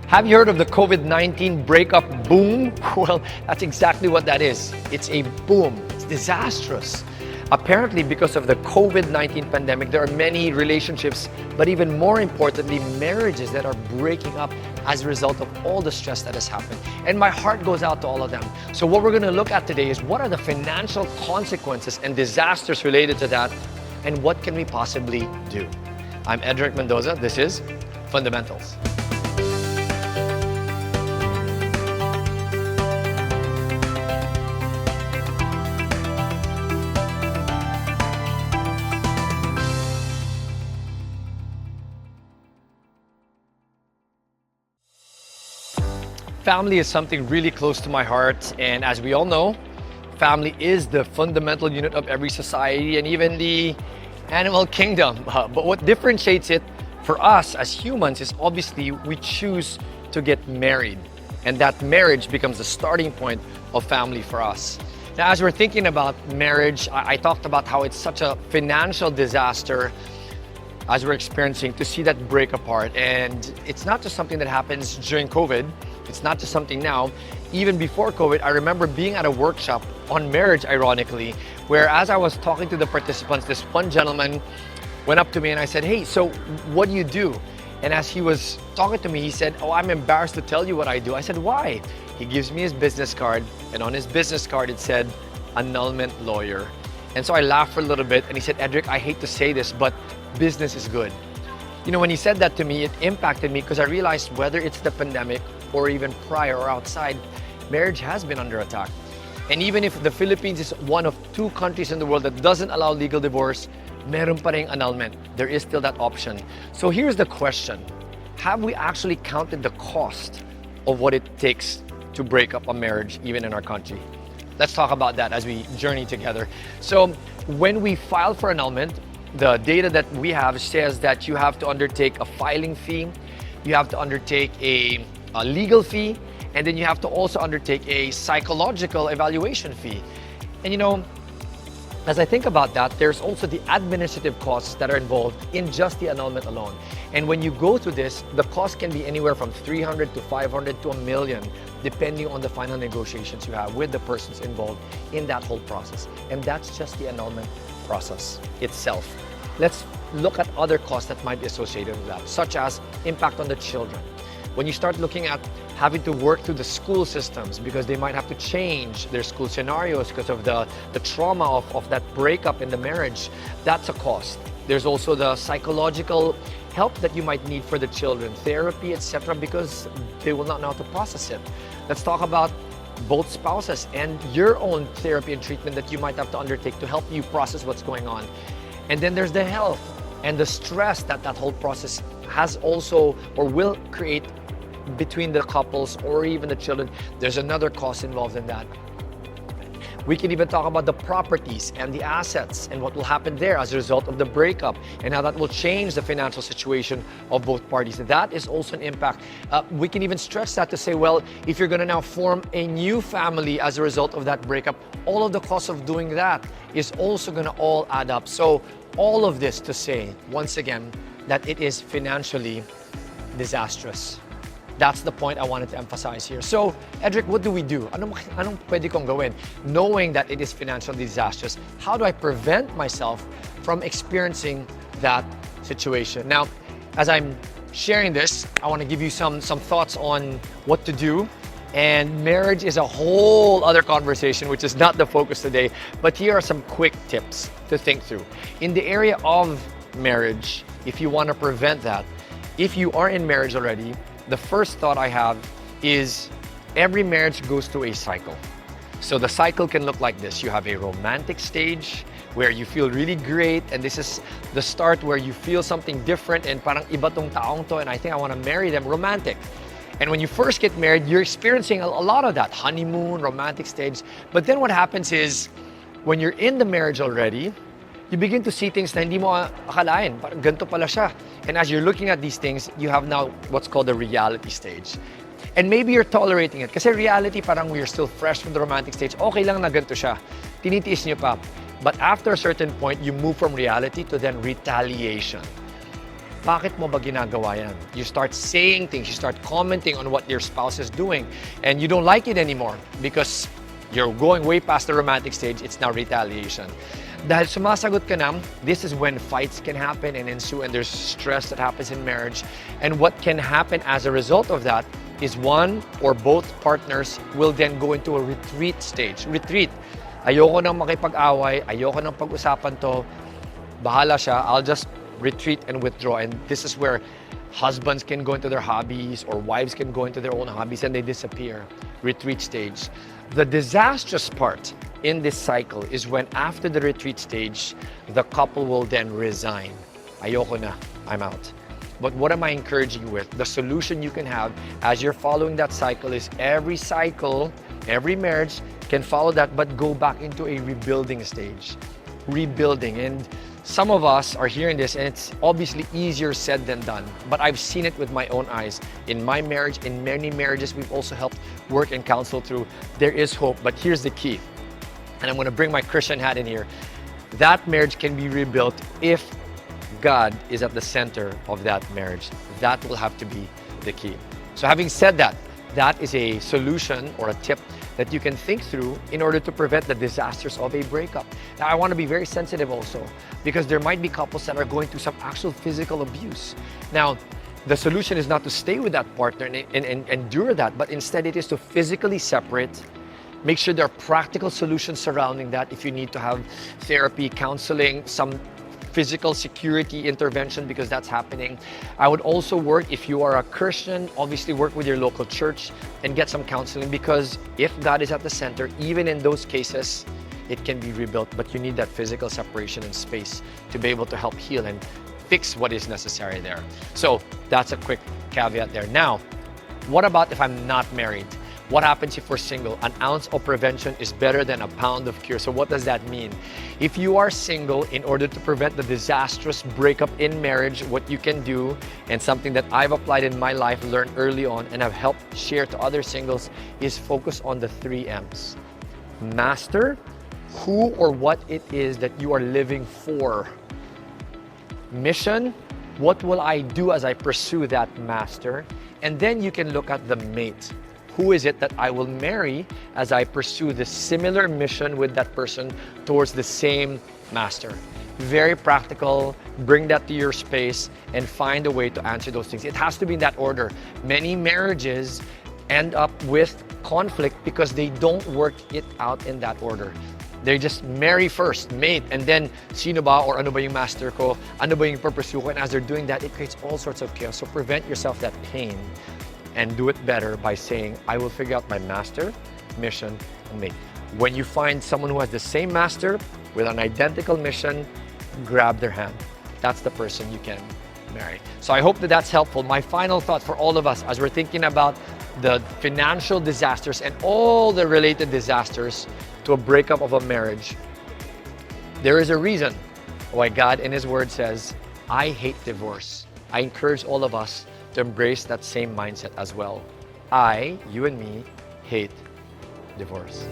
Have you heard of the COVID-19 breakup boom? Well, that's exactly what that is. It's a boom. It's disastrous. Apparently, because of the COVID-19 pandemic, there are many relationships, but even more importantly, marriages that are breaking up as a result of all the stress that has happened. And my heart goes out to all of them. So what we're going to look at today is what are the financial consequences and disasters related to that, and what can we possibly do? I'm Edric Mendoza. This is Fundamentals. Family is something really close to my heart, and as we all know, family is the fundamental unit of every society and even the animal kingdom. But what differentiates it for us as humans is obviously we choose to get married, and that marriage becomes the starting point of family for us. Now, as we're thinking about marriage, I talked about how it's such a financial disaster as we're experiencing to see that break apart. And it's not just something that happens during COVID. It's not just something now. Even before COVID, I remember being at a workshop on marriage, ironically, where as I was talking to the participants, this one gentleman went up to me and I said, "Hey, so what do you do?" And as he was talking to me, he said, "Oh, I'm embarrassed to tell you what I do." I said, "Why?" He gives me his business card, and on his business card it said, "Annulment lawyer." And so I laughed for a little bit, and he said, "Edric, I hate to say this, but business is good." You know, when he said that to me, it impacted me because I realized whether it's the pandemic or even prior or outside, marriage has been under attack. And even if the Philippines is one of 2 countries in the world that doesn't allow legal divorce, meron pa ring annulment. There is still that option. So here's the question. Have we actually counted the cost of what it takes to break up a marriage, even in our country? Let's talk about that as we journey together. So when we file for annulment, the data that we have says that you have to undertake a filing fee, you have to undertake a legal fee, and then you have to also undertake a psychological evaluation fee. And you know, as I think about that, there's also the administrative costs that are involved in just the annulment alone. And when you go through this, the cost can be anywhere from 300 to 500 to $1 million, depending on the final negotiations you have with the persons involved in that whole process. And that's just the annulment process itself. Let's look at other costs that might be associated with that, such as impact on the children. When you start looking at having to work through the school systems because they might have to change their school scenarios because of the trauma of that breakup in the marriage, that's a cost. There's also the psychological help that you might need for the children, therapy, etc., because they will not know how to process it. Let's talk about both spouses and your own therapy and treatment that you might have to undertake to help you process what's going on. And then there's the health and the stress that that whole process has also or will create between the couples or even the children. There's another cost involved in that. We can even talk about the properties and the assets and what will happen there as a result of the breakup and how that will change the financial situation of both parties. That is also an impact. We can even stretch that to say, well, if you're going to now form a new family as a result of that breakup, all of the costs of doing that is also going to all add up. So all of this to say, once again, that it is financially disastrous. That's the point I wanted to emphasize here. So, Edric, what do we do? Anong pwede kong gawin? Knowing that it is financially disastrous, how do I prevent myself from experiencing that situation? Now, as I'm sharing this, I want to give you some thoughts on what to do. And marriage is a whole other conversation, which is not the focus today. But here are some quick tips to think through. In the area of marriage, if you want to prevent that, if you are in marriage already, the first thought I have is every marriage goes through a cycle. So the cycle can look like this. You have a romantic stage where you feel really great, and this is the start where you feel something different and parang iba tong taong to, and I think I want to marry them, romantic. And when you first get married, you're experiencing a lot of that, honeymoon, romantic stage. But then what happens is, when you're in the marriage already, you begin to see things na hindi mo akalain. Parang ganito pala siya. And as you're looking at these things, you have now what's called the reality stage. And maybe you're tolerating it. Kasi reality, parang we're still fresh from the romantic stage. Okay lang na ganito siya. Tinitiis niyo pa. But after a certain point, you move from reality to then retaliation. bakit mo ba ginagawa yan? You start saying things, you start commenting on what your spouse is doing, and you don't like it anymore because you're going way past the romantic stage. It's now retaliation. Dahil sumasagot ka na, this is when fights can happen and ensue, and there's stress that happens in marriage. And what can happen as a result of that is one or both partners will then go into a retreat stage. Retreat. Ayoko nang makipag-away, ayoko nang pag-usapan to, bahala siya, I'll just retreat and withdraw. And this is where husbands can go into their hobbies or wives can go into their own hobbies and they disappear. Retreat stage. The disastrous part in this cycle is when after the retreat stage, the couple will then resign. Ayoko na, I'm out. But what am I encouraging you with? The solution you can have as you're following that cycle is every cycle, every marriage can follow that, but go back into a rebuilding stage. Rebuilding. And some of us are hearing this, and it's obviously easier said than done. But I've seen it with my own eyes. In my marriage, in many marriages, we've also helped work and counsel through. There is hope, but here's the key. And I'm going to bring my Christian hat in here. That marriage can be rebuilt if God is at the center of that marriage. That will have to be the key. So having said that, that is a solution or a tip that you can think through in order to prevent the disasters of a breakup. Now, I want to be very sensitive also because there might be couples that are going through some actual physical abuse. Now, the solution is not to stay with that partner and endure that, but instead it is to physically separate. Make sure there are practical solutions surrounding that. If you need to have therapy, counseling, some physical security intervention because that's happening. I would also work, if you are a Christian, obviously work with your local church and get some counseling because if God is at the center, even in those cases, it can be rebuilt, but you need that physical separation and space to be able to help heal and fix what is necessary there. So that's a quick caveat there. Now, what about if I'm not married? What happens if we're single? An ounce of prevention is better than a pound of cure. So what does that mean? If you are single, in order to prevent the disastrous breakup in marriage, what you can do, and something that I've applied in my life, learned early on, and have helped share to other singles, is focus on the 3 M's. Master who or what it is that you are living for. Mission, what will I do as I pursue that master? And then you can look at the mate. Who is it that I will marry as I pursue the similar mission with that person towards the same master? Very practical. Bring that to your space and find a way to answer those things. It has to be in that order. Many marriages end up with conflict because they don't work it out in that order. They just marry first, mate, and then sino ba or ano ba yung master ko, ano ba yung pursue ko, and as they're doing that, it creates all sorts of chaos. So prevent yourself that pain and do it better by saying, I will figure out my master, mission, and mate. When you find someone who has the same master with an identical mission, grab their hand. That's the person you can marry. So I hope that that's helpful. My final thought for all of us as we're thinking about the financial disasters and all the related disasters to a breakup of a marriage, there is a reason why God in His Word says, I hate divorce. I encourage all of us to embrace that same mindset as well. You and me, hate divorce.